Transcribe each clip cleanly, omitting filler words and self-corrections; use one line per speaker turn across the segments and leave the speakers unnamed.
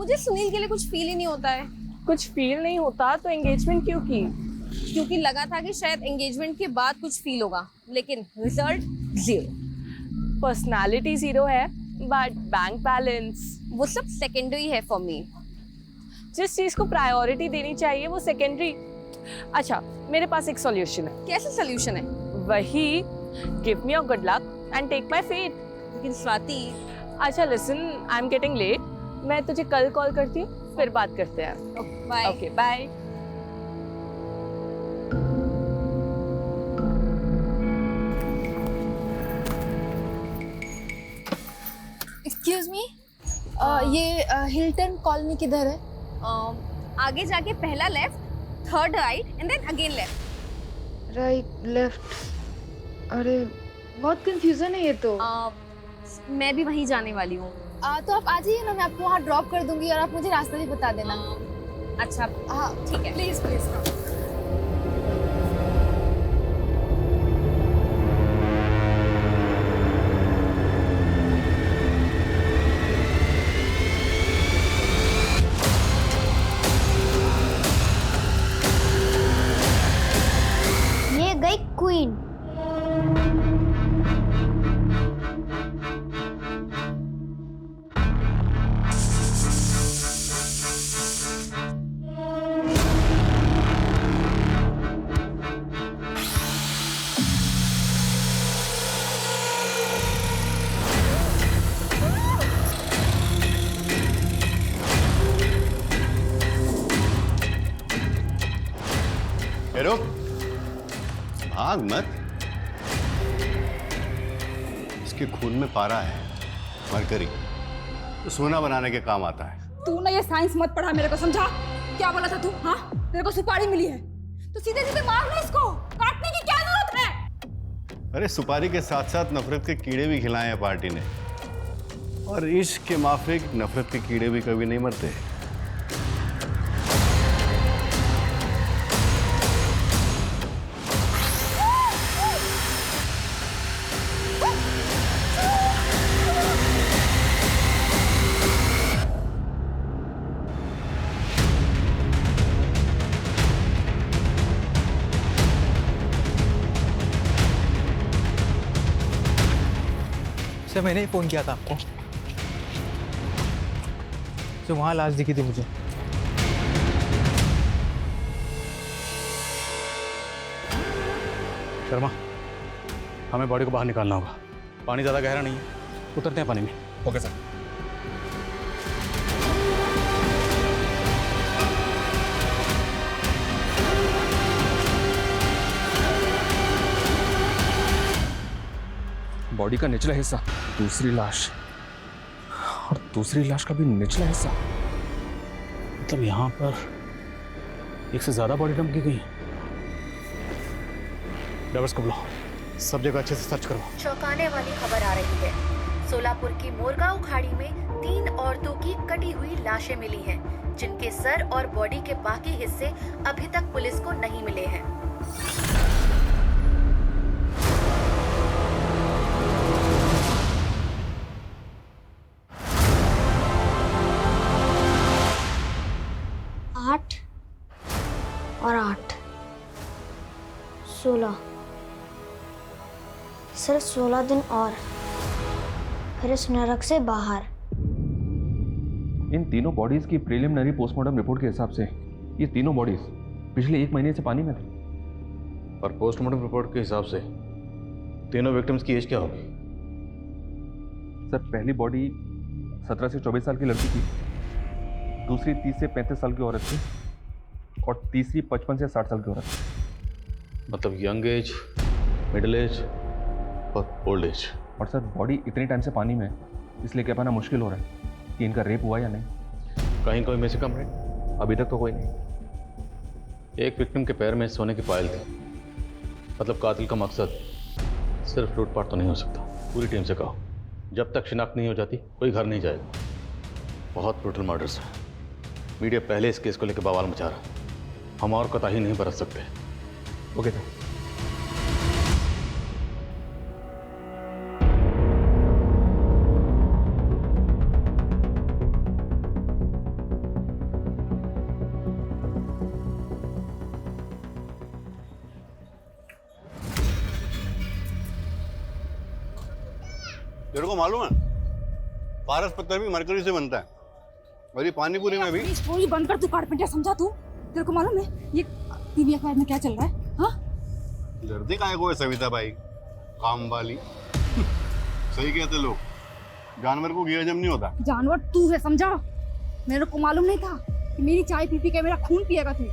मुझे सुनील के लिए कुछ फील ही नहीं होता है।
कुछ फील नहीं होता तो एंगेजमेंट क्यों की?
क्योंकि लगा था कि शायद एंगेजमेंट के बाद कुछ फील होगा, लेकिन रिजल्ट जीरो।
पर्सनालिटी जीरो है बट बैंक बैलेंस।
वो सब सेकेंडरी है फॉर मी।
जिस चीज को प्रायोरिटी देनी चाहिए वो सेकेंडरी। अच्छा, मेरे पास एक सॉल्यूशन है।
कैसे सोल्यूशन है?
वही, give me your good luck and take my fate.
लेकिन स्वाति।
अच्छा listen, I am getting late. मैं तुझे कल कॉल करती हूँ, फिर बात करते हैं।
Bye.
Okay bye.
Excuse me, ये हिल्टन कॉलोनी किधर है?
आगे जाके पहला left, third right and then again left.
Right left. अरे बहुत कंफ्यूजन है ये तो।
मैं भी वहीं जाने वाली हूँ।
तो आप आ जाइए ना, मैं आपको वहाँ ड्रॉप कर दूंगी और आप मुझे रास्ता भी बता देना।
अच्छा
हाँ
ठीक है।
Please please.
ये गई क्वीन।
रुक, भाग मत। इसके खून में पारा है, मरकरी, तो सोना बनाने के काम आता है।
तू ना ये साइंस मत पढ़ा, मेरे को समझा। क्या बोला था तू? हाँ, तेरे को सुपारी मिली है तो सीधे सीधे मार ना इसको, काटने की क्या जरूरत है?
अरे सुपारी के साथ साथ नफरत के कीड़े भी खिलाए हैं पार्टी ने, और इश्क के माफिक नफरत के कीड़े भी कभी नहीं मरते।
सर मैंने ही फ़ोन किया था आपको। तो वहाँ लाश दिखी थी मुझे।
शर्मा, हमें बॉडी को बाहर निकालना होगा। पानी ज़्यादा गहरा नहीं है, उतरते हैं पानी में।
Okay sir. बॉडी का निचला हिस्सा, दूसरी लाश, और दूसरी लाश का भी निचला हिस्सा।
मतलब यहाँ पर एक से ज़्यादा बॉडी डंप की गई है। ड्राइवर्स को बुलाओ, सब जगह अच्छे से सर्च करो।
चौंकाने वाली खबर आ रही है। सोलापुर की मोरगांव खाड़ी में 3 औरतों की कटी हुई लाशें मिली हैं, जिनके सर और बॉडी के बाकी हिस्से अभी तक पुलिस को नहीं मिले हैं।
आठ और 8, 16। सिर्फ 16 दिन और फिर इस नरक से बाहर।
इन तीनों बॉडीज की प्रीलिमिनरी पोस्टमार्टम रिपोर्ट के हिसाब से ये तीनों बॉडीज पिछले 1 महीने से पानी में थे।
और पोस्टमार्टम रिपोर्ट के हिसाब से तीनों विक्टिम्स की एज क्या होगी?
सर पहली बॉडी 17 से 24 साल की लड़की थी, दूसरी 30 से 35 साल की औरत थी, और तीसरी 55 से 60 साल की औरत थी।
मतलब यंग एज, मिडिल एज और ओल्ड एज।
और सर बॉडी इतने टाइम से पानी में है, इसलिए कह पाना मुश्किल हो रहा है कि इनका रेप हुआ या नहीं।
कहीं कोई मिसिंग कंप्लेंट?
अभी तक तो कोई नहीं।
एक विक्टिम के पैर में सोने की पायल थी। मतलब कातिल का मकसद सिर्फ लूटपाट तो नहीं हो सकता। पूरी टीम से कहो, जब तक शिनाख्त नहीं हो जाती कोई घर नहीं जाएगा। बहुत ब्रूटल मर्डर्स है। मीडिया पहले इस केस को लेकर बवाल मचा रहा। हम और कोताही नहीं बरत सकते।
Okay sir.
तेरे को मालूम है पारस पत्थर भी मरकरी से बनता है और ये पानी पूरी में भी।
स्टोरी बंद कर, तू कारपेंटर समझा तू। तेरे को मालूम है ये टीवी अखबार में क्या चल रहा है? हाँ,
जर्दी काय को है सविता भाई, काम वाली। सही कहते लोग, जानवर को घी हजम नहीं होता।
जानवर तू है, समझा? मेरे को मालूम नहीं था कि मेरी चाय पी पी के मेरा खून पिएगा तू।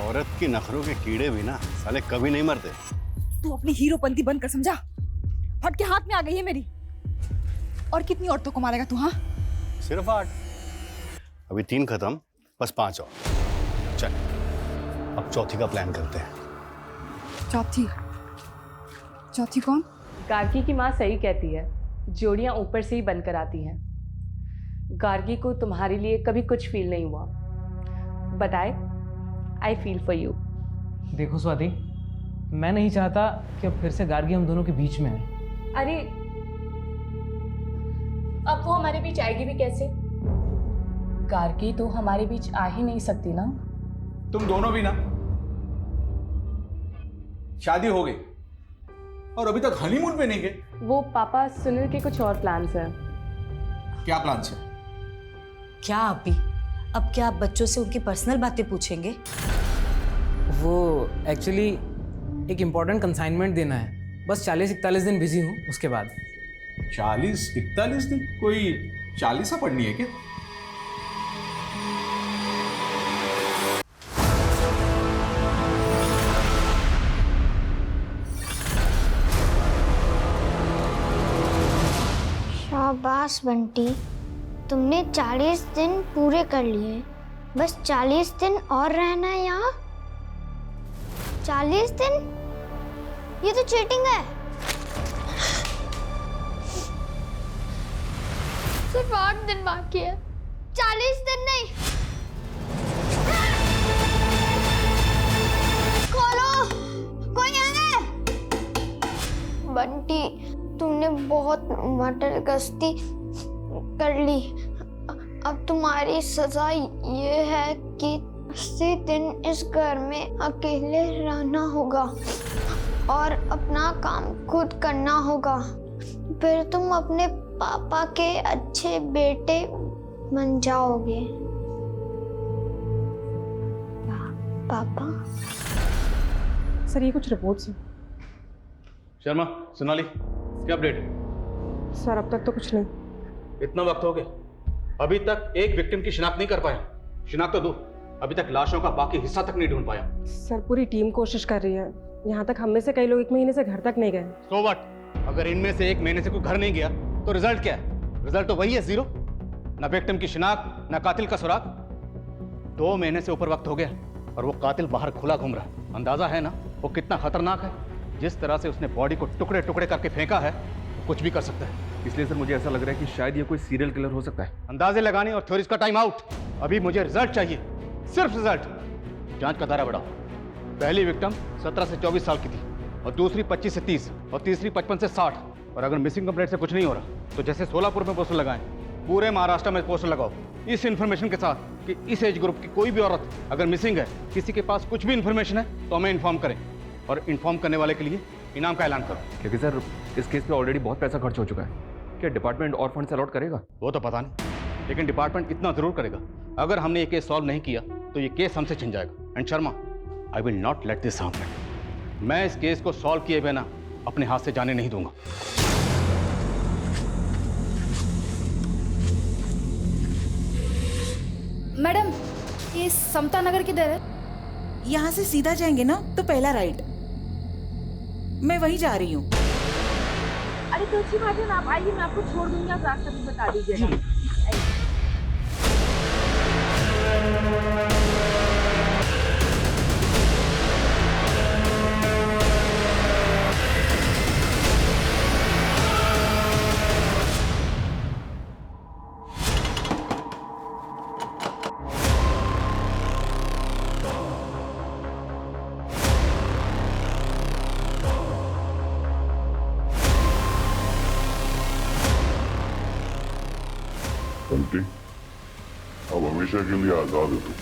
औरत की नखरों के कीड़े भी ना साले कभी नहीं मरते।
तू अपनी हीरोपंती बंद कर, समझा? फट के हाथ में आ गई है मेरी। और कितनी औरतों को मारेगा तू? हाँ,
सिर्फ 8, अभी 3 खत्म, बस 5 और। चल अब चौथी का प्लान करते हैं।
चौथी? चौथी कौन?
गार्गी की माँ सही कहती है, जोड़ियाँ ऊपर से ही बनकर आती हैं। गार्गी को तुम्हारे लिए कभी कुछ फील नहीं हुआ, but I feel for you.
देखो स्वाति, मैं नहीं चाहता कि अब फिर से गार्गी हम दोनों के बीच में है।
अरे अब वो हमारे बीच आएगी भी कैसे? गार्गी तो हमारे बीच आ ही नहीं सकती ना।
तुम दोनों भी ना, शादी हो गई और अभी तक हनीमून पे नहीं गए।
वो पापा सुनील के कुछ और प्लान्स हैं।
क्या प्लान्स है?
क्या आप भी? अब क्या आप बच्चों से उनकी पर्सनल बातें पूछेंगे?
वो एक्चुअली एक इम्पोर्टेंट कंसाइनमेंट देना है, बस 40-41 दिन बिजी हूँ, उसके बाद।
40-41 दिन? कोई 40 पढ़नी है क्या?
शाबाश बंटी, तुमने 40 दिन पूरे कर लिए। बस 40 दिन और रहना है यहाँ। 40 दिन? ये तो चीटिंग है। सिर्फ 8 दिन बाकी है, 40 दिन नहीं। खोलो, कोई है? बंटी, तुमने बहुत मटर गश्ती कर ली। अब तुम्हारी सजा ये है कि 80 दिन इस घर में अकेले रहना होगा और अपना काम खुद करना होगा। फिर तुम अपने पापा के अच्छे बेटे बन जाओगे। पापा?
सर ये कुछ रिपोर्ट्स हैं।
शर्मा, सोनाली, क्या अपडेट?
सर अब तक तो कुछ नहीं।
इतना वक्त हो गया, अभी तक एक विक्टिम की शिनाख्त नहीं कर पाया। शिनाख्त तो दो, अभी तक लाशों का बाकी हिस्सा तक नहीं ढूंढ पाया।
सर पूरी टीम कोशिश कर रही है, यहाँ तक हम में से कई लोग 1 महीने से घर तक नहीं गए।
So what? अगर इनमें से 1 महीने से कोई घर नहीं गया तो रिजल्ट क्या है? रिजल्ट तो वही है, 0। ना विक्टिम की शिनाख्त, ना कातिल का सुराग। 2 महीने से ऊपर वक्त हो गया और वो कातिल बाहर खुला घूम रहा है। अंदाजा है ना वो कितना खतरनाक है? जिस तरह से उसने बॉडी को टुकड़े टुकड़े करके फेंका है, कुछ भी कर सकता है।
इसलिए सर मुझे ऐसा लग रहा है कि शायद ये कोई सीरियल किलर हो सकता है।
अंदाजे लगाने और थ्योरीज का टाइम आउट। अभी मुझे रिजल्ट चाहिए, सिर्फ रिजल्ट। जांच का दायरा बढ़ाओ। पहली विक्टिम 17 से 24 साल की थी और दूसरी 25 से 30 और तीसरी 55 से 60। और अगर मिसिंग कंप्लेंट से कुछ नहीं हो रहा तो जैसे सोलापुर में पोस्टर लगाएं, पूरे महाराष्ट्र में पोस्टर लगाओ इस इन्फॉर्मेशन के साथ कि इस एज ग्रुप की कोई भी औरत अगर मिसिंग है, किसी के पास कुछ भी इन्फॉर्मेशन है तो हमें इन्फॉर्म करें और इन्फॉर्म करने वाले के लिए इनाम का ऐलान करो।
क्योंकि सर इस केस पे ऑलरेडी बहुत पैसा खर्च हो चुका है। क्या डिपार्टमेंट और फंड अलॉट करेगा?
वो तो पता नहीं, लेकिन डिपार्टमेंट इतना जरूर करेगा। अगर हमने ये केस सॉल्व नहीं किया तो ये केस हमसे छिन जाएगा। And Sharma, I will not let this happen. मैं इस केस को सॉल्व किए बिना अपने हाथ से जाने नहीं दूंगा।
मैडम, ये समता नगर किधर है?
यहाँ से सीधा जाएंगे ना तो पहला राइट। मैं वहीं जा रही हूँ।
अरे तो अच्छी बात है ना, आप आइए, मैं आपको छोड़ दूंगी, आप रास्ता भी बता दीजिएगा।
बंटी, अब हमेशा के लिए आजाद है तू।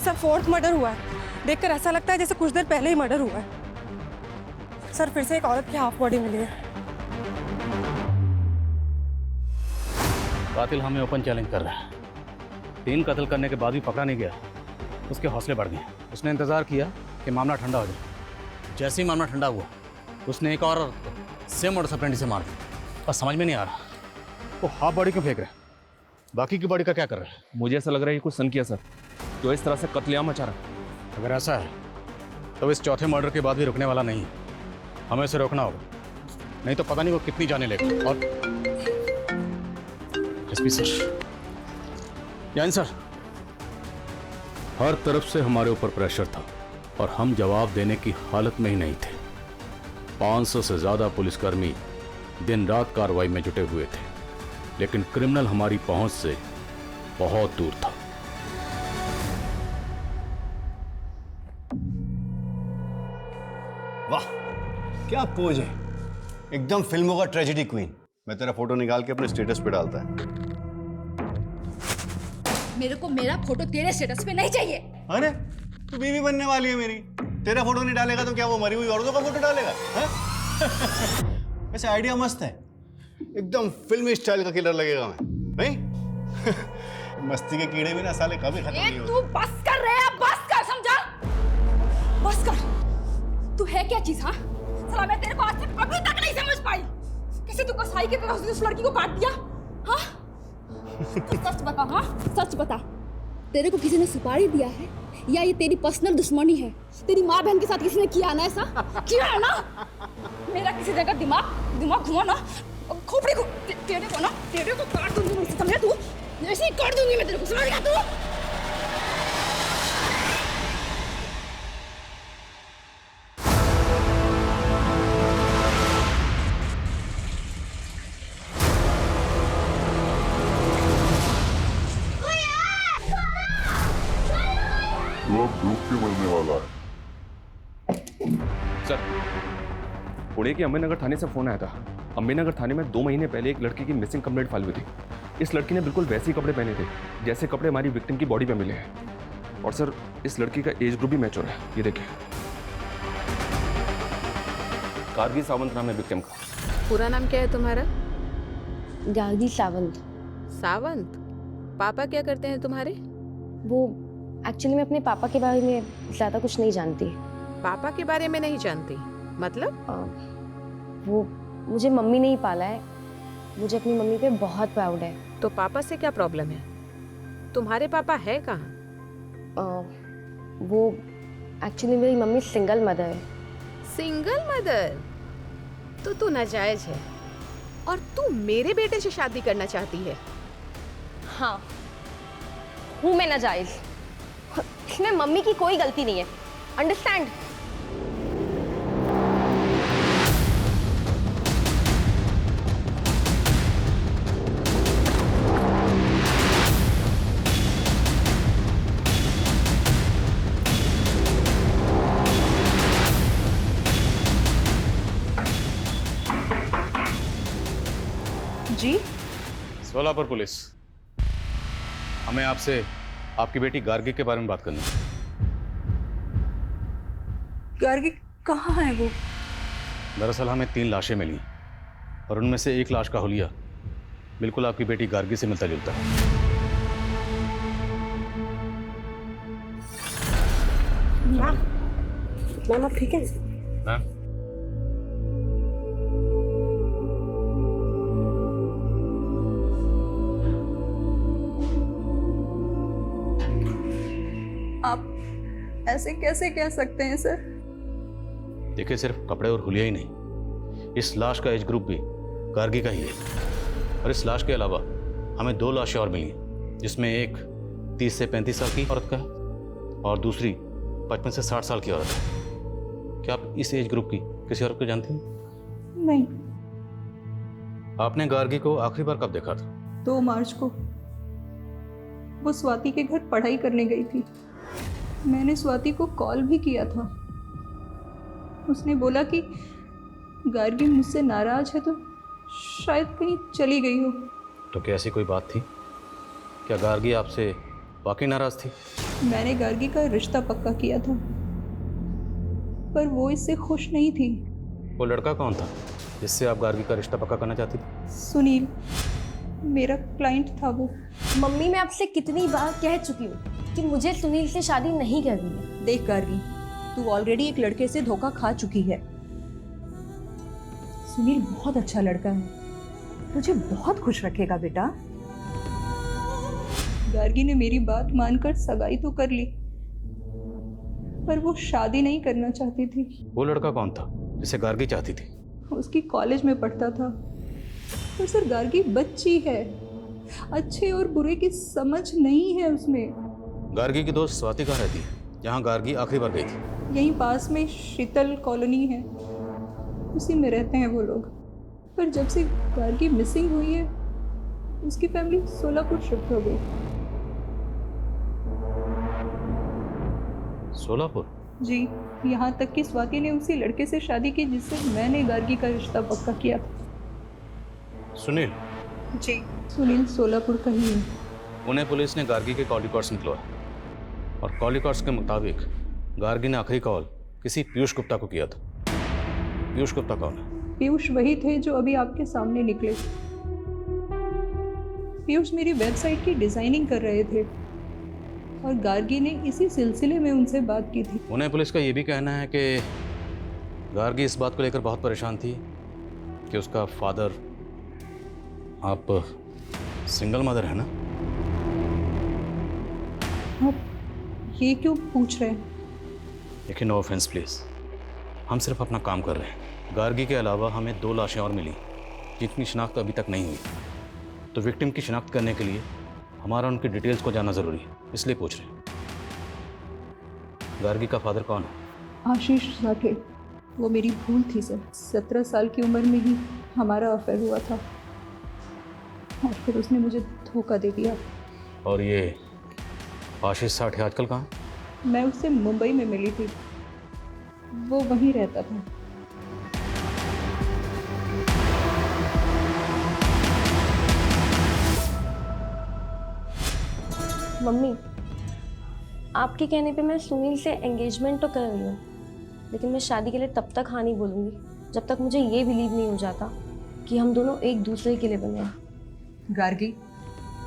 सर 4th मर्डर हुआ है। देखकर ऐसा लगता है जैसे कुछ देर पहले ही मर्डर हुआ है। सर फिर से एक औरत की हाफ बॉडी मिली है।
कातिल हमें ओपन चैलेंज कर रहा है। 3 कत्ल करने के बाद भी पकड़ा नहीं गया, उसके हौसले बढ़ गए। उसने इंतजार किया कि मामला ठंडा हो जाए। जैसे ही मामला ठंडा हुआ, उसने एक और औरत को सेम मोटर सप्रेंडी से मार दिया। और समझ में नहीं आ रहा वो हाफ बॉडी क्यों फेंक रहे हैं, बाकी की बॉडी का क्या कर रहा है।
मुझे ऐसा लग रहा है ये कुछ सन किया सर, जो इस तरह से कत्लेआम मचा रहा है।
अगर ऐसा है तो इस चौथे मर्डर के बाद भी रुकने वाला नहीं है। हमें इसे रोकना होगा, नहीं तो पता नहीं वो कितनी जाने लेगा। और एसपी सर, यानी सर, हर तरफ से हमारे ऊपर प्रेशर था और हम जवाब देने की हालत में ही नहीं थे। 500 से ज्यादा पुलिसकर्मी दिन रात कार्रवाई में जुटे हुए थे, लेकिन क्रिमिनल हमारी पहुंच से बहुत दूर था।
वाह, क्या पोज है, एकदम फिल्मों का ट्रेजेडी क्वीन। मैं तेरा फोटो निकाल के अपने स्टेटस पे डालता है।
मेरे को मेरा फोटो तेरे स्टेटस पे नहीं चाहिए।
अरे तू बीवी बनने वाली है मेरी, तेरा फोटो नहीं डालेगा तो क्या वो मरी हुई औरतों का फोटो डालेगा? वैसे आइडिया मस्त है, एकदम फिल्मी स्टाइल का किलर लगेगा मैं, नहीं? मस्ती के कीड़े भी ना साले कभी खत्म नहीं होते।
तू बस कर रहे हैं, बस कर, समझा? बस कर। तू है क्या चीज? हाँ, साला मैं तेरे को आज तक अभी तक नहीं समझ पाई। कैसे तू कसाई के तरह उस लड़की को काट दिया? हाँ, तो सच बता। हाँ, सच बता, तेरे को किसी ने सुपारी दिया है या ये तेरी पर्सनल दुश्मनी है? तेरी माँ बहन के साथ किसी ने किया ना ऐसा? किया है ना? मेरा किसी जगह दिमाग घुमा ना, खोपड़ी को तेरे को काट दूंगी मैं, समझा तू? ऐसे ही काट दूंगी मैं तेरे को, समझ गया तू?
सर, पुणे के अम्बेनगर थाने से फोन आया था। अम्बेनगर थाने में 2 महीने पहले एक लड़की की मिसिंग कंप्लेंट फाइल हुई थी। इस लड़की ने बिल्कुल वैसे ही कपड़े पहने थे जैसे कपड़े हमारी विक्टिम की बॉडी पे मिले हैं। और सर, इस लड़की का एज ग्रुप भी मैच हो रहा है, ये देखिए। गार्गी सावंत नाम है विक्टिम का।
पूरा नाम क्या है तुम्हारा?
गार्गी सावंत।
सावंत? पापा क्या करते हैं तुम्हारे?
वो एक्चुअली मैं अपने पापा के बारे में ज़्यादा कुछ नहीं जानती।
पापा के बारे में नहीं जानती मतलब?
वो मुझे मम्मी ने ही पाला है, मुझे अपनी मम्मी पे बहुत प्राउड है।
तो पापा से क्या प्रॉब्लम है? तुम्हारे पापा है कहाँ?
वो एक्चुअली मेरी मम्मी सिंगल मदर है।
Single mother? तो तू नाजायज है और तू मेरे बेटे से शादी करना चाहती है?
हाँ, हूँ मैं नाजायज। इसमें मम्मी की कोई गलती नहीं है, अंडरस्टैंड?
जी?
सोलापुर पुलिस, हमें आपसे आपकी बेटी गार्गी के बारे में बात करनी है।
गार्गी कहाँ है वो?
दरअसल हमें 3 लाशें मिली और उनमें से एक लाश का हुलिया बिल्कुल आपकी बेटी गार्गी से मिलता जुलता है।
मैम आप ठीक है?
मैम,
आप ऐसे कैसे कह सकते हैं सर?
देखिए, सिर्फ कपड़े और हुलिया ही नहीं, इस लाश का एज ग्रुप भी गार्गी का ही है। और इस लाश के अलावा हमें 2 लाशें और मिली हैं, जिसमें एक 30 से 35 साल की औरत का है और दूसरी 55 से 60 साल की औरत है। क्या आप इस एज ग्रुप की किसी औरत को जानती हैं?
नहीं।
आपने गार्गी को आखिरी बार कब देखा था?
2 मार्च को। वो स्वाति के घर पढ़ाई करने गई थी। मैंने स्वाति को कॉल भी किया था। उसने बोला कि गार्गी मुझसे नाराज है तो शायद कहीं चली गई हो।
तो क्या ऐसी कोई बात थी? क्या गार्गी आपसे वाकई नाराज थी?
मैंने गार्गी का रिश्ता पक्का किया था, पर वो इससे खुश नहीं थी।
वो लड़का कौन था जिससे आप गार्गी का रिश्ता पक्का करना चाहती थी?
सुनील, मेरा क्लाइंट था वो।
मम्मी, मैं आपसे कितनी बार कह चुकी हूँ कि मुझे सुनील से शादी नहीं करनी है।
देख गार्गी, तू ऑलरेडी एक लड़के से धोखा खा चुकी है। सुनील बहुत अच्छा लड़का है, तुझे बहुत खुश रखेगा बेटा। गार्गी ने मेरी बात मानकर सगाई तो कर ली, पर वो शादी नहीं करना चाहती थी।
वो लड़का कौन था जिसे गार्गी चाहती थी?
उसकी कॉलेज में पढ़ता था। पर सर, गार्गी बच्ची है, अच्छे और बुरे की समझ नहीं है उसमें।
गार्गी की दोस्त स्वाति कहाँ रहती है, जहाँ गार्गी आखिरी बार गई थी?
यहीं पास में शीतल कॉलोनी है, उसी में रहते हैं वो लोग। पर जब से गार्गी मिसिंग हुई है, उसकी फैमिली सोलापुर शिफ्ट हो गई।
सोलापुर?
जी, यहाँ तक कि स्वाति ने उसी लड़के से शादी की जिससे मैंने गार्गी का रिश्ता पक्का किया था।
सुनील?
जी, सुनील सोलापुर का ही है।
उन्हें पुलिस ने गार्गी के कॉल रिकॉर्ड्स निकलवाए और कॉल रिकॉर्ड्स के मुताबिक गार्गी ने आखिरी कॉल किसी पीयूष गुप्ता को किया था। पीयूष गुप्ता कौन है?
पीयूष वही थे जो अभी आपके सामने निकले। पीयूष मेरी वेबसाइट की डिजाइनिंग कर रहे थे और गार्गी ने इसी सिलसिले में उनसे बात की थी।
उन्हें पुलिस का ये भी कहना है कि गार्गी इस बात को लेकर बहुत परेशान थी कि उसका फादर, आप सिंगल मदर है ना?
आप ये क्यों पूछ रहे हैं?
देखिए, नो ऑफेंस प्लीज, हम सिर्फ अपना काम कर रहे हैं। गार्गी के अलावा हमें 2 लाशें और मिली जिनकी शिनाख्त अभी तक नहीं हुई, तो विक्टिम की शिनाख्त करने के लिए हमारा उनकी डिटेल्स को जानना ज़रूरी है, इसलिए पूछ रहे हैं। गार्गी का फादर कौन है?
आशीष साठे। वो मेरी भूल थी सर। 17 साल की उम्र में ही हमारा अफेयर हुआ था और फिर उसने मुझे धोखा दे दिया।
और ये आशीष साठे आजकल कहाँ?
मैं उससे मुंबई में मिली थी, वो वहीं रहता था।
मम्मी, आपके कहने पे मैं सुनील से एंगेजमेंट तो कर रही हूँ, लेकिन मैं शादी के लिए तब तक हाँ नहीं बोलूँगी जब तक मुझे ये बिलीव नहीं हो जाता कि हम दोनों एक दूसरे के लिए बने हैं।
गार्गी,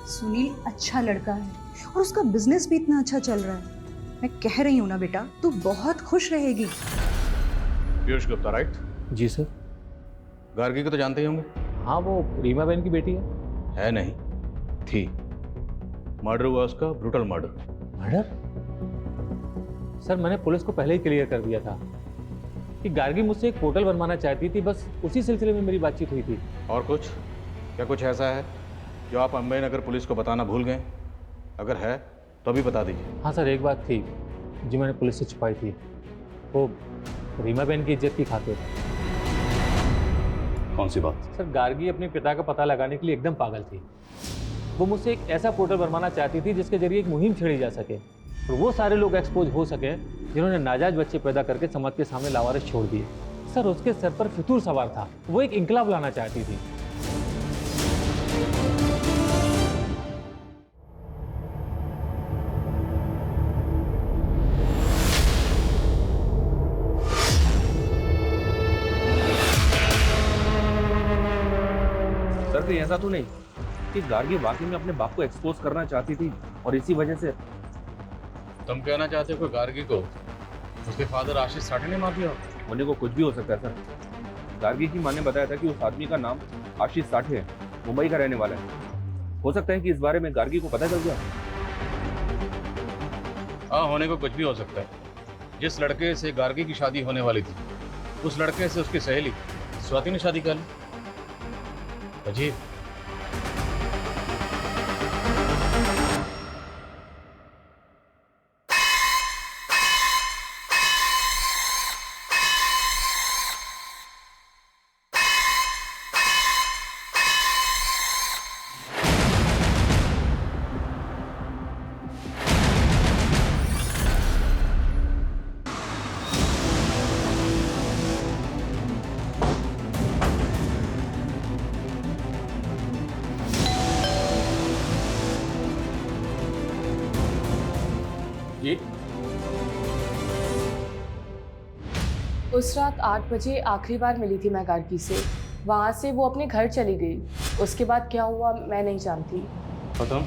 सुनील अच्छा लड़का है और उसका बिजनेस भी इतना अच्छा चल रहा है। मैं कह रही हूँ ना बेटा, तू बहुत खुश रहेगी।
पीयूष गुप्ता, राइट?
जी सर।
गार्गी को तो जानते ही होंगे।
हाँ, वो रीमा बहन की बेटी
है नहीं, थी। मर्डर हुआ उसका, ब्रूटल मर्डर।
मर्डर? सर, मैंने पुलिस को पहले ही क्लियर कर दिया था कि गार्गी मुझसे एक पोर्टल बनवाना चाहती थी, बस उसी सिलसिले में मेरी बातचीत हुई थी।
और कुछ? क्या कुछ ऐसा है जो आप अंबे नगर पुलिस को बताना भूल गए? अगर है तो अभी बता दीजिए।
हाँ सर, एक बात थी जो मैंने पुलिस से छुपाई थी, वो रीमा बहन की इज्जत की खातिर।
कौन सी बात?
सर, गार्गी अपने पिता का पता लगाने के लिए एकदम पागल थी। वो मुझसे एक ऐसा पोर्टल बनवाना चाहती थी जिसके जरिए एक मुहिम छेड़ी जा सके और वो सारे लोग एक्सपोज हो सके जिन्होंने नाजायज बच्चे पैदा करके समाज के सामने लावारिस छोड़ दिए। सर, उसके सर पर फितूर सवार था, वो एक इंकलाब लाना चाहती थी।
सर, कहीं ऐसा तो नहीं कि गार्गी वाकई में अपने बाप को एक्सपोज करना चाहती थी और इसी वजह से?
तुम कहना चाहते हो कि गार्गी को उसके फादर आशीष साठे ने मार दिया?
होने को कुछ भी हो सकता है सर। गार्गी की मां ने बताया था कि उस आदमी का नाम आशीष साठे है, मुंबई का रहने वाला है। हो सकता है कि इस बारे में गार्गी को पता चल गया।
हाँ, होने को कुछ भी हो सकता है। जिस लड़के से गार्गी की शादी होने वाली थी, उस लड़के से उसकी सहेली स्वाति ने शादी कर ली। अजीब। जी।
उस रात 8 बजे आखिरी बार मिली थी मैं गार्गी से। वहाँ से वो अपने घर चली गई। उसके बाद क्या हुआ मैं नहीं जानती।
खत्म।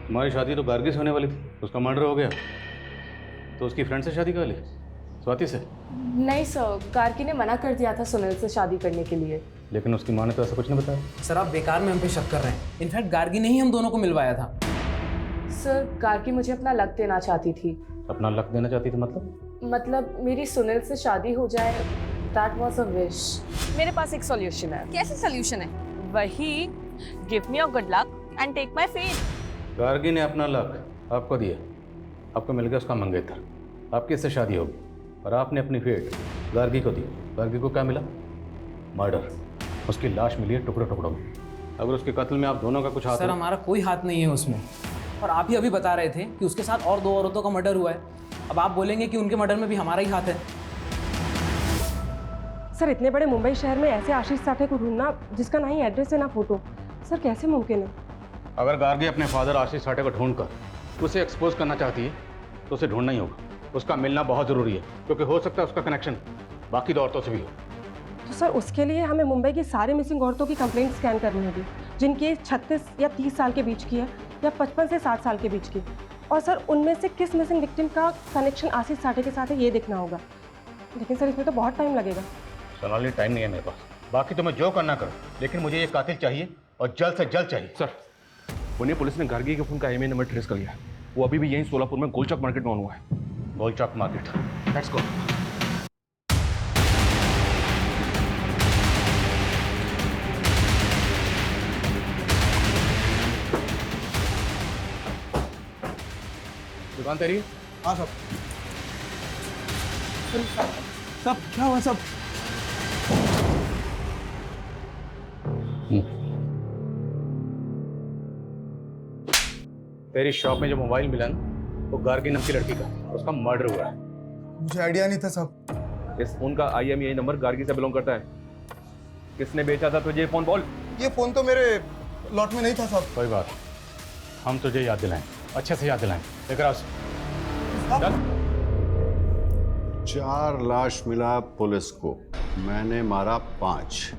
तुम्हारी शादी तो गार्गी से होने वाली थी, उसका मर्डर हो गया, तो उसकी फ्रेंड से शादी कर ली, स्वाति से।
नहीं सर, गार्गी ने मना कर दिया था सुनील से शादी करने के लिए।
लेकिन उसकी माँ ने तो ऐसा कुछ नहीं बताया।
सर आप बेकार में हम पे शक कर रहे हैं। इनफैक्ट गार्गी ने ही हम दोनों को मिलवाया था।
सर गार्गी मुझे अपना लक देना चाहती थी।
अपना लक देना चाहती थी
मतलब मेरी सुनील से शादी हो जाए। That was a wish. मेरे पास एक सॉल्यूशन है।
कैसे सोल्यूशन है?
वही, give me your good luck and take my faith.
Gargi ने अपना लक आपको दिया, आपको मिल गया उसका मंगेतर, आपकी इससे शादी होगी, और आपने अपनी फेट गार्गी को दी। गार्गी को क्या मिला? मर्डर। उसकी लाश मिली है टुकड़ों टुकड़ों में। अगर उसके कत्ल में आप दोनों का कुछ हाथ
सर हमारा कोई हाथ नहीं है उसमें, और आप ही अभी बता रहे थे कि उसके साथ और 2 औरतों का मर्डर हुआ है। अब आप बोलेंगे कि उनके मर्डर में भी हमारा ही हाथ है।
सर इतने बड़े मुंबई शहर में ऐसे आशीष साठे को ढूंढना जिसका ना ही एड्रेस है ना फोटो, सर कैसे मुमकिन है?
अगर गार्गी अपने फादर आशीष साठे को ढूंढकर उसे एक्सपोज करना चाहती है तो उसे ढूंढना ही होगा। उसका मिलना बहुत ज़रूरी है, क्योंकि हो सकता है उसका कनेक्शन बाकी 2 औरतों से भी हो।
तो सर उसके लिए हमें मुंबई की सारी मिसिंग औरतों की कंप्लेंट स्कैन करनी होगी, जिनकी एज 36 या 30 साल के बीच की है, या 55 से 60 साल के बीच की। और सर उनमें से किस मिसिंग विक्टिम का कनेक्शन आशीष साठे के साथ है ये देखना होगा। लेकिन सर इसमें तो बहुत टाइम लगेगा।
सोनाली टाइम नहीं है मेरे पास, बाकी तो मैं जो करना करूँ, लेकिन मुझे ये कातिल चाहिए और जल्द से जल्द चाहिए।
सर पुणे पुलिस ने गार्गी के फोन का IMEI नंबर ट्रेस कर लिया। वो अभी भी यहीं सोलापुर में गोलचौक मार्केट में ऑन हुआ है।
गोलचौक मार्केट, लेट्स गो। दुकान तेरी?
हाँ सब। सब क्या हुआ सब?
तेरी शॉप में जो मोबाइल मिला ना, वो गार्गी नाम की लड़की का, उसका मर्डर हुआ है।
मुझे आइडिया नहीं था सब।
इस फोन का IMEI नंबर गार्गी से बिलोंग करता है। किसने बेचा था तुझे ये फोन बोल?
ये फोन तो मेरे लॉट में नहीं था सब।
कोई बात, हम तुझे याद दिलाएं, अच्छे से याद दिलाएं। लेकर आओ।
4 लाश मिला पुलिस को, मैंने मारा 5,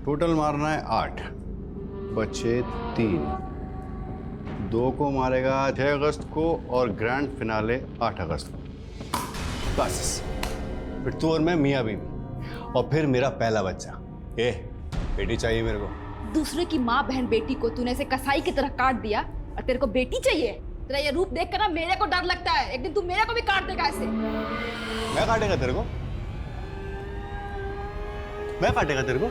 टोटल मारना है 8, बचे 3। 2 को मारेगा 6 अगस्त को और ग्रैंड फिनाले 8 अगस्त को। बस फिर तू और मैं मियाँ बीवी, और फिर मेरा पहला बच्चा। बेटी चाहिए मेरे को।
दूसरे की माँ बहन बेटी को तूने ऐसे कसाई की तरह काट दिया, और तेरे को बेटी चाहिए? तेरा ये रूप देख कर ना मेरे को डर लगता है, एक दिन तू मेरे को भी काट देगा ऐसे।
मैं काटेगा तेरे को? मैं काटेगा तेरे को?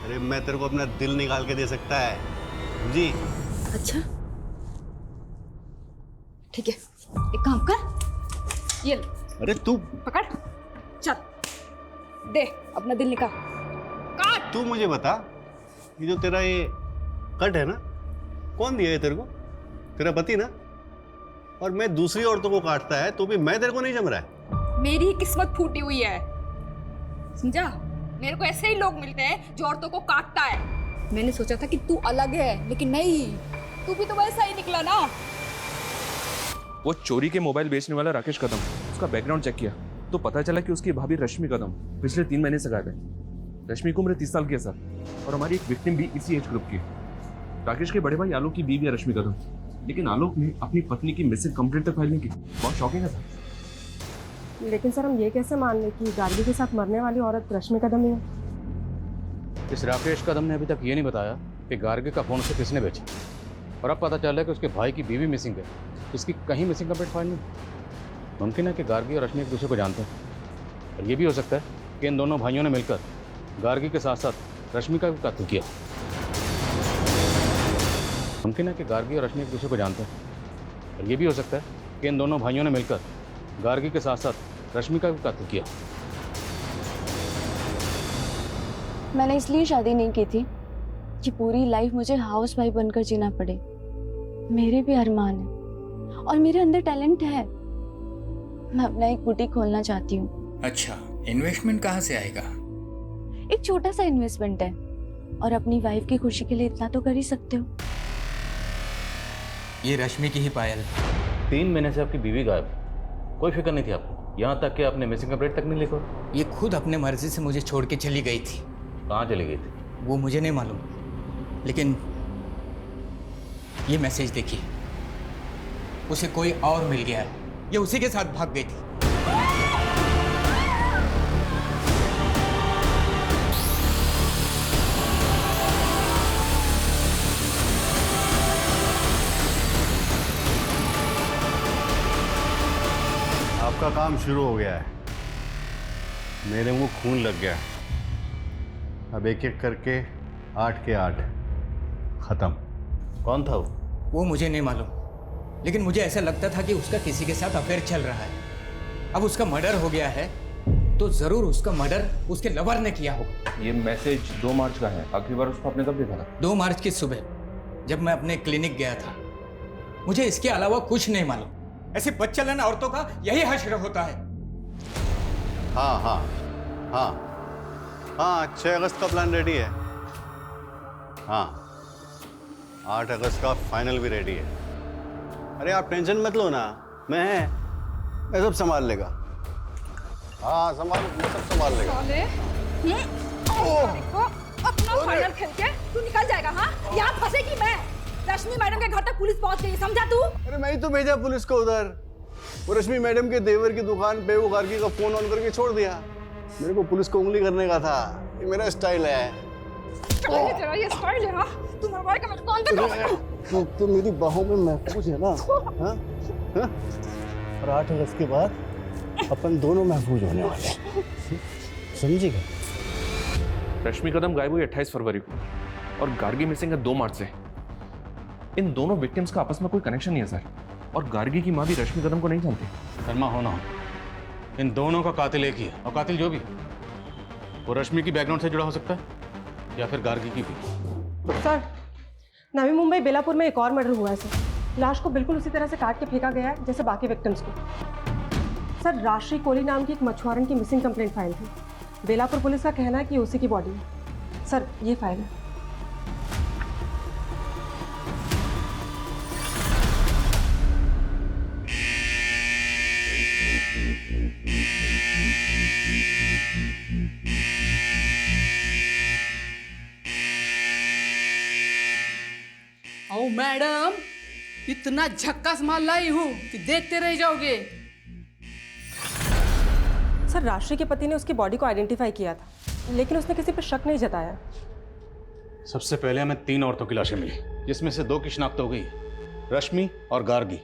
अरे मैं तेरे को अपना दिल निकाल के दे सकता है जी।
अच्छा ठीक है, एक काम कर, ये ले।
अरे तू
पकड़, चल दे अपना दिल निकाल, काट।
तू मुझे बता, ये जो तेरा ये कट है ना, कौन दिया है तेरे को? तेरा पति ना? और मैं दूसरी औरतों को काटता है तो भी मैं तेरे को नहीं जम रहा है।
मेरी ही किस्मत फूटी हुई है, समझा? मेरे को ऐसे ही लोग मिलते हैं जो औरतों को काटता है। मैंने सोचा था कि तू अलग है, लेकिन नहीं, तू भी तो वैसा ही निकला ना।
वो चोरी के मोबाइल बेचने वाला राकेश कदम, उसका बैकग्राउंड चेक किया तो पता चला कि उसकी भाभी रश्मि कदम पिछले 3 महीने से गायब है। रश्मि की उम्र 30 साल की है सर, और हमारी एक विक्टिम भी इसी एज ग्रुप की है। राकेश के बड़े भाई आलोक की बीवी है रश्मि कदम, लेकिन आलोक ने अपनी पत्नी की मिसिंग कंप्लेंट तक फाइल नहीं की। बहुत शॉकिंग है सर।
लेकिन सर हम ये कैसे मान लें कि गार्गी के साथ मरने वाली औरत रश्मि कदम ही है?
इस राकेश कदम ने अभी तक ये नहीं बताया कि गार्गी का फोन उसे किसने बेचा, और अब पता चला कि उसके भाई की बीवी मिसिंग है, इसकी कहीं मिसिंग कंप्लेंट फाइल नहीं। मुमकिन है कि गार्गी और रश्मि एक दूसरे को जानते हैं, और ये भी हो सकता है कि इन दोनों भाइयों ने मिलकर गार्गी के साथ साथ रश्मि का भी कत्ल किया। मुमकिन है कि गार्गी और रश्मि एक दूसरे को जानते हैं, और ये भी हो सकता है कि इन दोनों भाइयों ने मिलकर गार्गी के साथ साथ रश्मि का भी कत्ल किया।
मैंने इसलिए शादी नहीं की थी कि पूरी लाइफ मुझे हाउस वाइफ बनकर जीना पड़े। मेरे भी अरमान है और मेरे अंदर टैलेंट है। मैं अपना एक बुटीक खोलना चाहती हूँ।
अच्छा, इन्वेस्टमेंट कहाँ से आएगा?
एक छोटा सा इन्वेस्टमेंट है, और अपनी वाइफ की खुशी के लिए इतना तो कर ही सकते हो।
ये रश्मि की ही पायल।
3 महीने से आपकी बीवी गायब है। कोई फिक्र नहीं थी आपको, यहाँ तक कि आपने मिसिंग कंप्लेंट तक नहीं लिखा।
ये खुद अपने मर्जी से मुझे छोड़ के चली गई थी।
कहाँ चली गई थी?
वो मुझे नहीं मालूम, लेकिन ये मैसेज देखिए, उसे कोई और मिल गया है। ये उसी के साथ भाग गई थी।
आपका काम शुरू हो गया है। मेरे मुंह खून लग गया। अब एक एक करके 8 के 8 खत्म।
कौन था
वो मुझे नहीं मालूम, लेकिन मुझे ऐसा लगता था कि उसका किसी के साथ अफेयर चल रहा है। अब उसका मर्डर हो गया है तो जरूर उसका मर्डर उसके लवर ने किया होगा।
ये मैसेज 2 मार्च का है। आखिरी बार उसको आपने कब देखा था?
2 मार्च की सुबह, जब मैं अपने क्लिनिक गया था। मुझे इसके अलावा कुछ नहीं मालूम। ऐसी बदचलन औरतों का यही हश्र होता है।
हाँ हाँ हाँ हाँ, 6 अगस्त का प्लान रेडी है। हाँ, 8 अगस्त का फाइनल भी रेडी है। अरे आप टेंशन मत लो ना, मैं सब संभाल लेगा। हाँ मैं सब संभाल लेगा।
अपना फाइनल खेल के तू निकल जाएगा। हाँ, यहाँ फंसेगी मैं। रश्मि मैडम के घर तक पुलिस पहुंच गई, समझा तू?
अरे मैं ही तो भेजा पुलिस को उधर। वो रश्मि मैडम के देवर की दुकान पे वो गार्गी का फोन ऑन करके छोड़ दिया। मेरे को पुलिस को उंगली करने का था। ये मेरा स्टाइल है।
ये तेरा ये स्टाइल है। हाँ, तू मरवाए का मेरे कौन से
तो मेरी बाहों में महफूज है ना। हाँ? हाँ? और 8 अगस्त के बाद अपन दोनों महफूज होने वाले हैं, समझिएगा?
रश्मि कदम गायब हुई 28 फरवरी को और गार्गी मिसिंग है 2 मार्च से। इन दोनों विक्टिम्स का आपस में कोई कनेक्शन नहीं है सर। और गार्गी की माँ भी रश्मि कदम को नहीं जानती।
शर्मा हो ना हो, इन दोनों का कातिल एक ही है। और कातिल जो भी वो रश्मि की बैकग्राउंड से जुड़ा हो सकता है या फिर गार्गी की भी।
सर, नवी मुंबई बेलापुर में एक और मर्डर हुआ है सर। लाश को बिल्कुल उसी तरह से काट के फेंका गया है जैसे बाकी विक्टिम्स को। सर, राशि कोहली नाम की एक मछुआरन की मिसिंग कंप्लेंट फाइल थी। बेलापुर पुलिस का कहना है कि उसी की बॉडी है। सर, ये फाइल है।
ओ मैडम, इतना झक्कास माल लाई हूँ कि देखते रह जाओगे।
सर, राशि के पति ने उसकी बॉडी को आइडेंटिफाई किया था, लेकिन उसने किसी पर शक नहीं जताया।
सबसे पहले हमें 3 औरतों की लाशें मिली, जिसमें से 2 की शिनाख्त हो गई, रश्मि और गार्गी।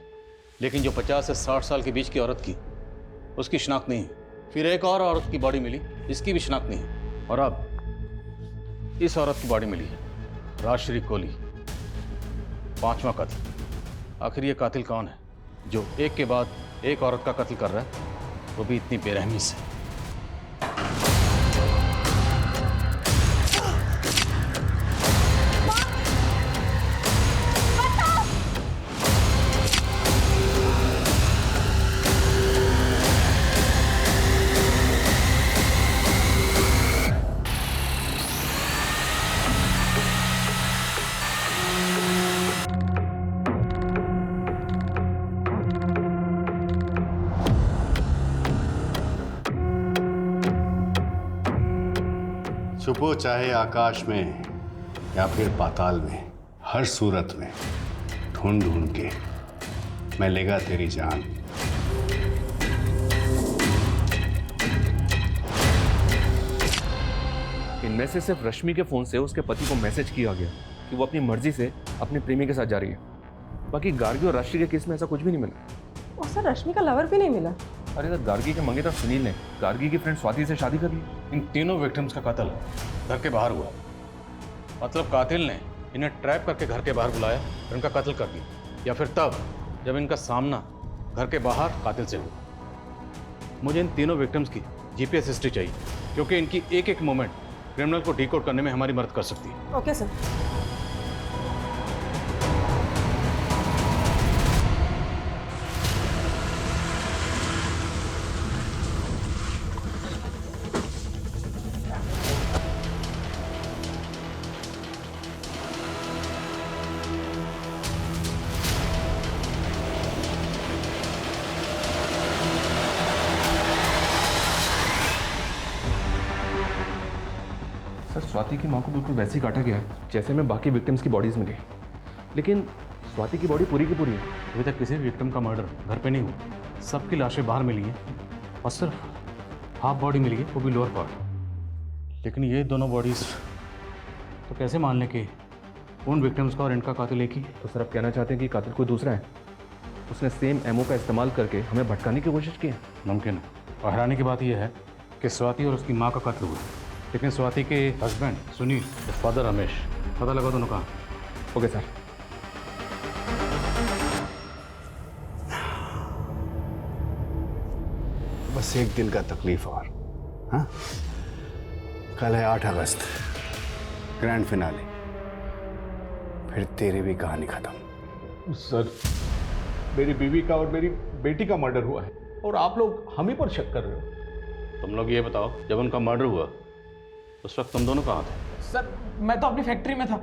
लेकिन जो 50 से 60 साल के बीच की औरत की, उसकी शिनाख्त नहीं है। फिर एक और औरत की बॉडी मिली, इसकी भी शिनाख्त नहीं है। और अब इस औरत की बॉडी मिली है, राजश्री कोहली। 5वां कत्ल। आखिर ये कातिल कौन है जो एक के बाद एक औरत का कत्ल कर रहा है, वो भी इतनी बेरहमी से?
छुपो चाहे आकाश में या फिर पाताल में, हर सूरत में ढूंढ ढूंढ के मैं लेगा तेरी जान।
इनमें से सिर्फ रश्मि के फोन से उसके पति को मैसेज किया गया कि वो अपनी मर्जी से अपने प्रेमी के साथ जा रही है। बाकी गार्गी और राशि के केस में ऐसा कुछ भी नहीं मिला।
और सर, रश्मि का लवर भी नहीं मिला।
अरे सर, गार्गी के मंगेतर सुनील ने गार्गी की फ्रेंड स्वाति से शादी कर ली।
इन तीनों विक्टिम्स का कत्ल घर के बाहर हुआ। मतलब कातिल ने इन्हें ट्रैप करके घर के बाहर बुलाया और इनका कत्ल कर दिया, या फिर तब जब इनका सामना घर के बाहर कातिल से हुआ। मुझे इन तीनों विक्टिम्स की जीपीएस हिस्ट्री चाहिए, क्योंकि इनकी एक एक मोमेंट क्रिमिनल को डिकोड करने में हमारी मदद कर सकती है।
Okay sir.
स्वाति की माँ को बिल्कुल वैसे ही काटा गया है जैसे में बाकी विक्टिम्स की बॉडीज मिली, लेकिन स्वाति की बॉडी पूरी की पूरी है।
अभी तक किसी विक्टिम का मर्डर घर पे नहीं हुआ। सबकी लाशें बाहर मिली हैं और सिर्फ हाफ बॉडी मिली है, वो भी लोअर पार्ट। लेकिन ये दोनों बॉडीज तो कैसे मान लें कि उन विक्टिम्स का और इनका कातिल एक ही?
तो सर आप कहना चाहते हैं कि कातिल कोई दूसरा है? उसने सेम एमओ का इस्तेमाल करके हमें भटकाने की कोशिश की है?
मुमकिन है। और हैरानी की बात यह है कि स्वाति और उसकी माँ का कत्ल हुआ, लेकिन स्वाति के हस्बैंड सुनील, फादर रमेश, पता लगा दोनों कहाँ।
Okay sir.
बस एक दिन का तकलीफ और, हाँ? कल है 8 अगस्त, ग्रैंड फिनाले, फिर तेरी भी कहानी खत्म।
सर, मेरी बीवी का और मेरी बेटी का मर्डर हुआ है और आप लोग हम ही पर शक कर रहे हो।
तुम लोग ये बताओ, जब उनका मर्डर हुआ उस वक्त तुम दोनों कहाँ थे?
सर मैं तो अपनी फैक्ट्री में था।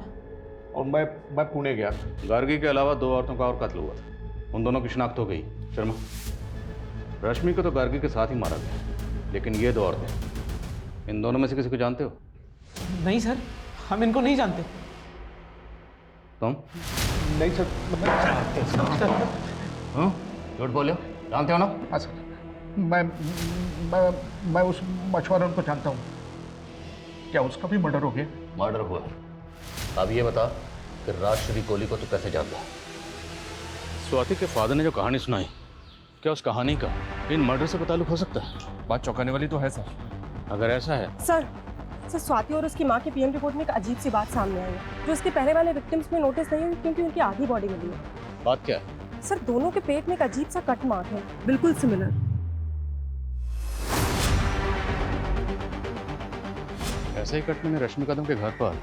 और मैं पुणे गया।
गार्गी के अलावा 2 औरतों का और कत्ल हुआ था, उन दोनों की शिनाख्त हो गई। शर्मा, रश्मि को तो गार्गी के साथ ही मारा गया, लेकिन ये 2 औरतें, इन दोनों में से किसी को जानते हो?
नहीं सर, हम इनको नहीं जानते।
तुम?
नहीं सर,
हाँ, झूठ बोले हो, जानते हो ना?
हाँ सर, मैं उस मछुआरों को जानता हूँ। क्या उसका भी मर्डर हो गया?
मर्डर हुआ। अब ये बता कि राजश्री कोहली को तू कैसे जानता? स्वाति के फादर ने जो कहानी सुनाई, क्या उस कहानी का इन मर्डर से ताल्लुक हो सकता है?
बात चौंकाने वाली तो है सर।
अगर ऐसा है
सर स्वाति और उसकी माँ की पीएम रिपोर्ट में एक अजीब सी बात सामने आई है जो उसके पहले वाले विक्टिम्स में नोटिस नहीं हुई, क्योंकि उनकी आधी बॉडी मिली है।
बात क्या है?
सर दोनों के पेट में एक अजीब सा कट मार्क है, बिल्कुल सिमिलर।
ऐसे ही कट मैंने रश्मि कदम के घर पर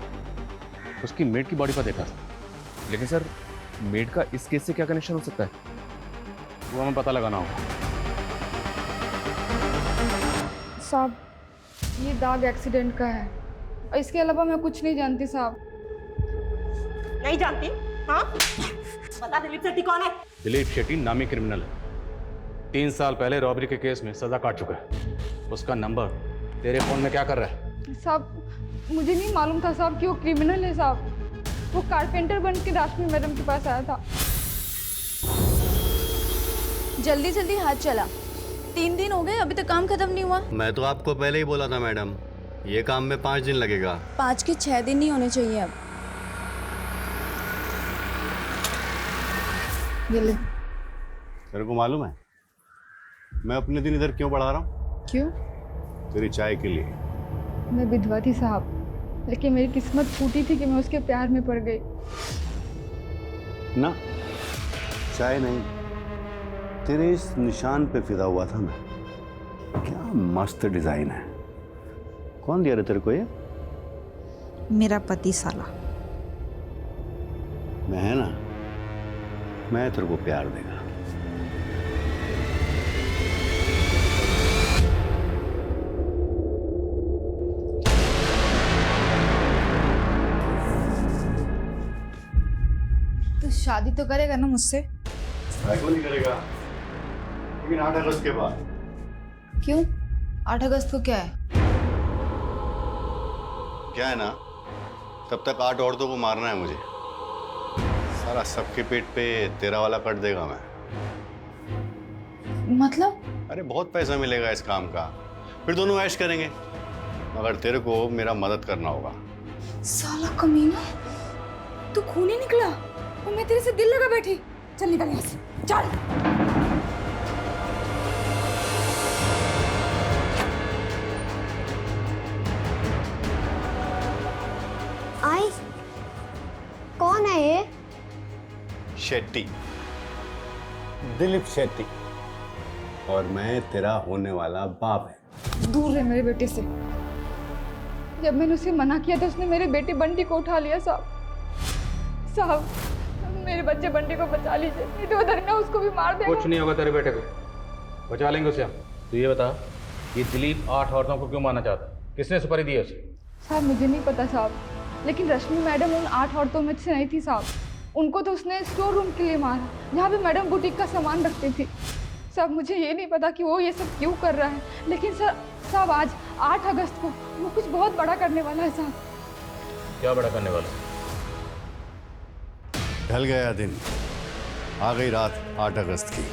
उसकी मेड की बॉडी पर देखा था।
लेकिन सर मेड का इस केस से क्या कनेक्शन हो सकता है?
वो हमें पता लगाना होगा।
साहब ये दाग एक्सीडेंट का है, और इसके अलावा मैं कुछ नहीं जानती साहब।
नहीं जानती? हाँ बता, दिलीप शेट्टी कौन है?
दिलीप शेट्टी नामी क्रिमिनल है, 3 साल पहले रॉबरी के केस में सजा काट चुका है। उसका नंबर तेरे फोन में क्या कर रहा है?
साहब मुझे नहीं मालूम था साहब कि वो क्रिमिनल है साहब। वो कारपेंटर बन के रश्मि मैडम के पास आया था।
जल्दी जल्दी हाथ चला, 3 दिन हो गए अभी तक काम खत्म नहीं हुआ।
मैं तो आपको पहले ही बोला था मैडम, ये काम में 5 दिन लगेगा।
5 के 6 दिन नहीं होने चाहिए अब।
ये ले।
तेरे को मालूम है मैं अपने दिन इधर क्यों बढ़ा रहा हूँ?
क्यों?
तेरी चाय के लिए।
मैं विधवा थी साहब, लेकिन मेरी किस्मत फूटी थी कि मैं उसके प्यार में पड़ गई।
ना चाय नहीं, तेरे इस निशान पे फिदा हुआ था मैं। क्या मस्त डिजाइन है। कौन दिया रे तेरे को ये?
मेरा पति साला।
मैं है ना, मैं तेरे को प्यार देगा।
तो शादी तो करेगा ना मुझसे?
क्यों नहीं करेगा, लेकिन 8 अगस्त के बाद।
क्यों? 8 अगस्त को क्या है?
क्या है ना, तब तक 8 औरतों को मारना है मुझे। सारा सबके पेट पे तेरा वाला कट देगा मैं।
मतलब?
अरे बहुत पैसा मिलेगा इस काम का, फिर दोनों ऐश करेंगे, मगर तेरे को मेरा मदद करना होगा।
साला कमीना, तू खूनी निकला और मैं तेरे से दिल लगा बैठी। चल निकल यहाँ से, चल।
आई कौन है ये?
शेट्टी, दिलीप शेट्टी, और मैं तेरा होने वाला बाप है।
दूर रहे मेरे बेटे से। जब मैंने उसे मना किया तो उसने मेरे बेटे बंटी को उठा लिया साहब। साहब मेरे बच्चे बंटी को बचा लीजिए, नहीं तो उधर ना उसको भी मार देगा।
कुछ नहीं होगा तेरे बेटे को, बचा लेंगे उसे हम। तो ये बता, ये दिलीप 8 औरतों को क्यों मारना चाहता है? किसने सुपारी दी है उसे?
साहब मुझे नहीं पता साहब, लेकिन रश्मि मैडम उन 8 औरतों में से नहीं थी साहब। उनको तो उसने स्टोर रूम के लिए मारा, जहाँ पे मैडम बुटीक का सामान रखती थी। साहब मुझे ये नहीं पता कि वो ये सब क्यों कर रहा है, लेकिन साहब आज 8 अगस्त को वो कुछ बहुत बड़ा करने वाला है साहब।
क्या बड़ा करने वाला?
ढल गया दिन, आ गई रात 8 अगस्त की।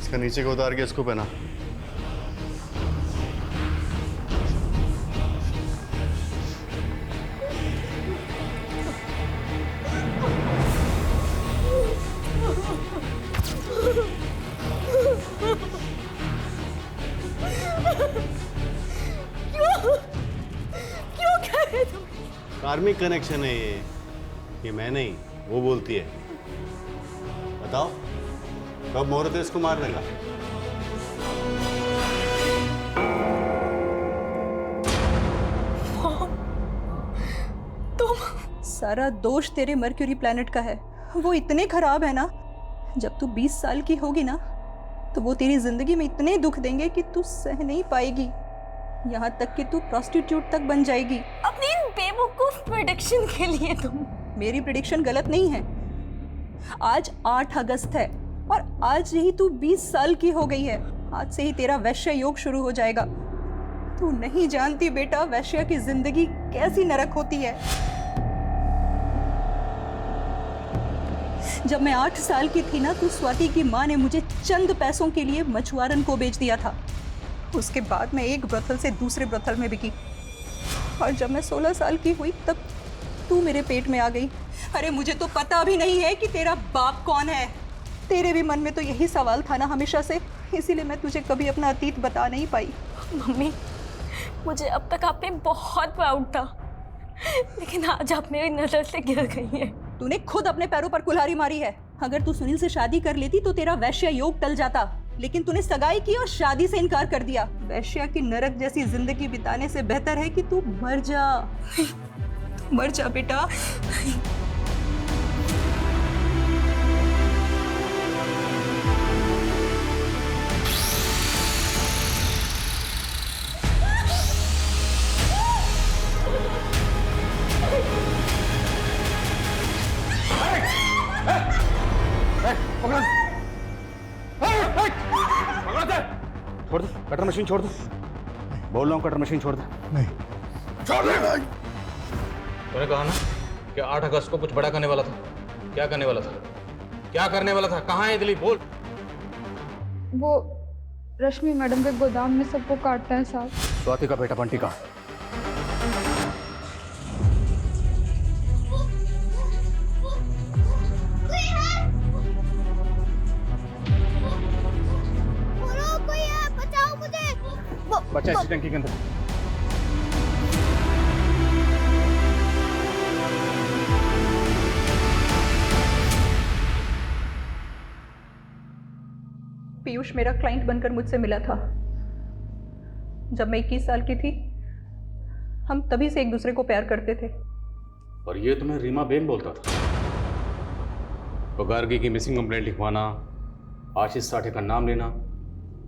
इसका नीचे को उतार के इसको पहना।
क्यों कह रहे तुम?
कार्मिक कनेक्शन है ये मैं नहीं, वो बोलती है। बताओ कब मुहूर्त है इसको मारने का?
तुम सारा दोष तेरे मर्क्यूरी प्लैनेट का है। वो इतने खराब है ना, जब तू 20 साल की होगी ना तो वो तेरी जिंदगी में इतने दुख देंगे कि तू सह नहीं पाएगी, यहाँ तक कि तू प्रोस्टिट्यूट तक बन जाएगी।
अपनी इन बेवकूफ प्रेडिक्शन के लिए तुम।
मेरी प्रेडिक्शन गलत नहीं है। आज 8 अगस्त है और आज ही तू 20 साल की हो गई है। आज से ही तेरा वैश्य योग शुरू हो जाएगा। तू नहीं जानती बेटा, वैश्य की जिंदगी कैसी नरक होती है। जब मैं 8 साल की थी ना, तो स्वाति की माँ ने मुझे चंद पैसों के लिए मछुआरन को बेच दिया था। उसके बाद मैं एक ब्रथल से दूसरे ब्रथल में बिकी और जब मैं 16 साल की हुई तब तू मेरे पेट में आ गई। अरे मुझे तो पता भी नहीं है कि तेरा बाप कौन है। तेरे भी मन में तो यही सवाल था ना हमेशा से, इसीलिए मैं तुझे कभी अपना अतीत बता नहीं पाई।
मम्मी, मुझे अब तक आप पे बहुत प्राउड था, लेकिन आज आप मेरी नजर से गिर गई है।
तूने खुद अपने पैरों पर कुल्हाड़ी मारी है। अगर तू सुनील से शादी कर लेती तो तेरा वैश्य योग टल जाता, लेकिन तूने सगाई की और शादी से इनकार कर दिया। वैश्या की नरक जैसी जिंदगी बिताने से बेहतर है कि तू मर जा। मर जा बेटा।
छोड़ दो कटर मशीन, छोड़ दो। बोल रहा हूँ कटर मशीन छोड़ दे।
नहीं
छोड़ दे।
तूने कहा ना कि 8 अगस्त को कुछ बड़ा करने वाला था। क्या करने वाला था? क्या करने वाला था? कहाँ है दिलीप? बोल।
वो रश्मि मैडम के गोदाम में सबको काटता है साहब।
स्वाति का बेटा बंटी का। बच्चा इसी टंकी के अंदर।
पीयूष मेरा क्लाइंट बनकर मुझसे मिला था जब मैं 21 साल की थी। हम तभी से एक दूसरे को प्यार करते थे।
और ये तुम्हें रीमा बेन बोलता था? तो गार्गी की मिसिंग कंप्लेंट लिखवाना, आशीष साठे का नाम लेना,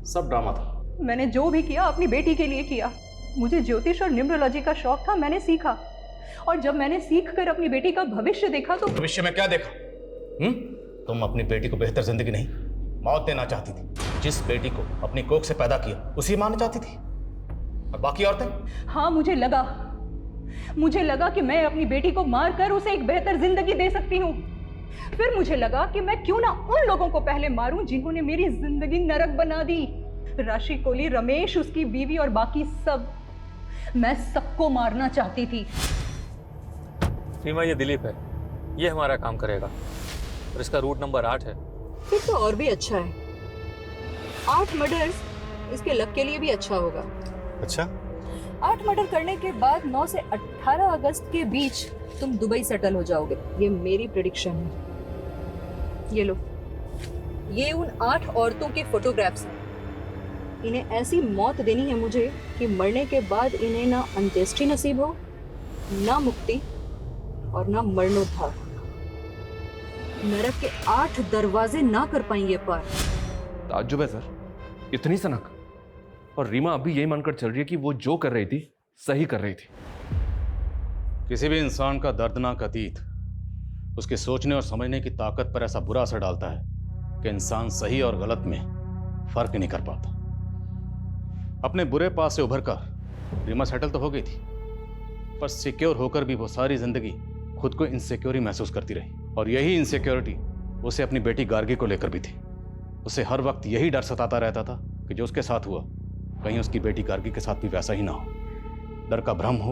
सब ड्रामा था।
मैंने जो भी किया अपनी बेटी के लिए किया। मुझे ज्योतिष और न्यूमरोलॉजी का शौक था, मैंने सीखा। और जब मैंने सीख कर अपनी बेटी का भविष्य देखा तो
भविष्य में क्या देखा? तुम अपनी बेटी को बेहतर जिंदगी नहीं, मौत देना चाहती थी। जिस बेटी को अपनी कोख से पैदा किया उसी मारना चाहती थी। और बाकी औरतें?
हाँ, मुझे लगा कि मैं अपनी बेटी को मारकर उसे एक बेहतर जिंदगी दे सकती हूँ। फिर मुझे लगा कि मैं क्यों ना उन लोगों को पहले मारूं जिन्होंने मेरी जिंदगी नरक बना दी। राशि कोली, रमेश, उसकी बीवी और बाकी सब। मैं सबको मारना चाहती थी।
रीमा, ये दिलीप है, ये हमारा काम करेगा और इसका रूट नंबर 8 है।
फिर तो और भी अच्छा है। 8 मर्डर्स इसके लक के लिए भी अच्छा होगा।
अच्छा,
8 मर्डर करने के बाद 9 से 18 अगस्त के बीच तुम दुबई सेटल हो जाओगे। ये मेरी प्रेडिक्शन है। ये लो, ये उन 8 औरतों के फोटोग्राफ्स हैं। इन्हें ऐसी मौत देनी है मुझे कि मरने के बाद इन्हें ना अंत्येष्टि नसीब हो, ना मुक्ति और ना मरणोद्धार। नरक के 8 दरवाजे ना कर पाएंगे पार।
ताज्जुब है सर, इतनी सनक। और रीमा अभी यही मानकर चल रही है कि वो जो कर रही थी सही कर रही थी।
किसी भी इंसान का दर्दनाक अतीत उसके सोचने और समझने की ताकत पर ऐसा बुरा असर डालता है कि इंसान सही और गलत में फर्क नहीं कर पाता। अपने बुरे पास से उभर कर रीमा सेटल तो हो गई थी, पर सिक्योर होकर भी वो सारी जिंदगी खुद को इनसिक्योर ही महसूस करती रही। और यही इनसिक्योरिटी उसे अपनी बेटी गार्गी को लेकर भी थी। उसे हर वक्त यही डर सताता रहता था कि जो उसके साथ हुआ कहीं उसकी बेटी गार्गी के साथ भी वैसा ही ना हो। डर का भ्रम हो